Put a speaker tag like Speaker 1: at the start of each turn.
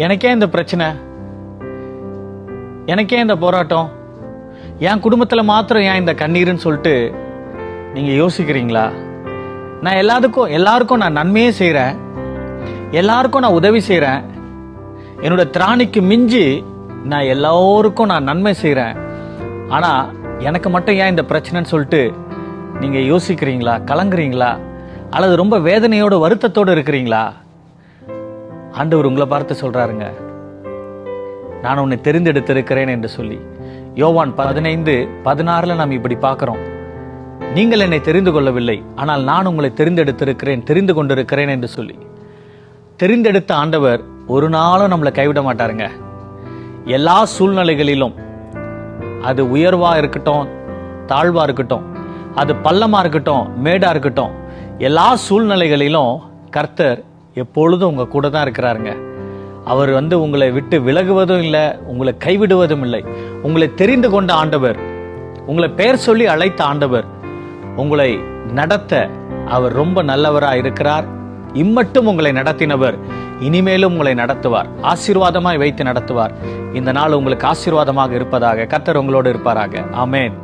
Speaker 1: எனக்கே இந்த பிரச்சனை, எனக்கே இந்த போராட்டம், என் குடும்பத்தில் மாத்திரம் ஏன் இந்த கண்ணீர்னு சொல்லிட்டு நீங்கள் யோசிக்கிறீங்களா? நான் எல்லாருக்கும் நான் நன்மையே செய்கிறேன், எல்லாருக்கும் நான் உதவி செய்கிறேன், என்னோட திராணிக்கு மிஞ்சி நான் எல்லோருக்கும் நான் நன்மை செய்கிறேன். ஆனால் எனக்கு மட்டும் ஏன் இந்த பிரச்சனைன்னு சொல்லிட்டு நீங்கள் யோசிக்கிறீங்களா? கலங்குறீங்களா? அல்லது ரொம்ப வேதனையோட வருத்தத்தோடு இருக்கிறீங்களா? ஆண்டவர் உங்களை பார்த்து சொல்றாருங்க, நான் உன்னை தெரிந்தெடுத்திருக்கிறேன் என்று சொல்லி. யோவான் 15:16 நாம் இப்படி பார்க்கிறோம். நீங்கள் என்னை தெரிந்து கொள்ளவில்லை, ஆனால் நான் உங்களை தெரிந்தெடுத்திருக்கிறேன், தெரிந்து கொண்டிருக்கிறேன் என்று சொல்லி. தெரிந்தெடுத்த ஆண்டவர் ஒரு நாளும் நம்மளை கைவிட மாட்டாருங்க. எல்லா சூழ்நிலைகளிலும், அது உயர்வா இருக்கட்டும், தாழ்வா இருக்கட்டும், அது பள்ளமா இருக்கட்டும், மேடா இருக்கட்டும், எல்லா சூழ்நிலைகளிலும் கர்த்தர் எப்பொழுதும் உங்க கூட தான் இருக்கிறாருங்க. அவர் உங்களை விட்டு விலகுவதும் இல்லை, உங்களை கைவிடுவதும் இல்லை. உங்களை தெரிந்து கொண்ட ஆண்டவர், உங்களை பெயர் சொல்லி அழைத்த ஆண்டவர் உங்களை நடத்த அவர் ரொம்ப நல்லவராக இருக்கிறார். இம்மட்டும் உங்களை நடத்தினவர் இனிமேலும் உங்களை நடத்துவார், ஆசீர்வாதமாய் வைத்து நடத்துவார். இந்த நாள் உங்களுக்கு ஆசீர்வாதமாக இருப்பதாக. கர்த்தர் உங்களோடு இருப்பாராக. ஆமென்.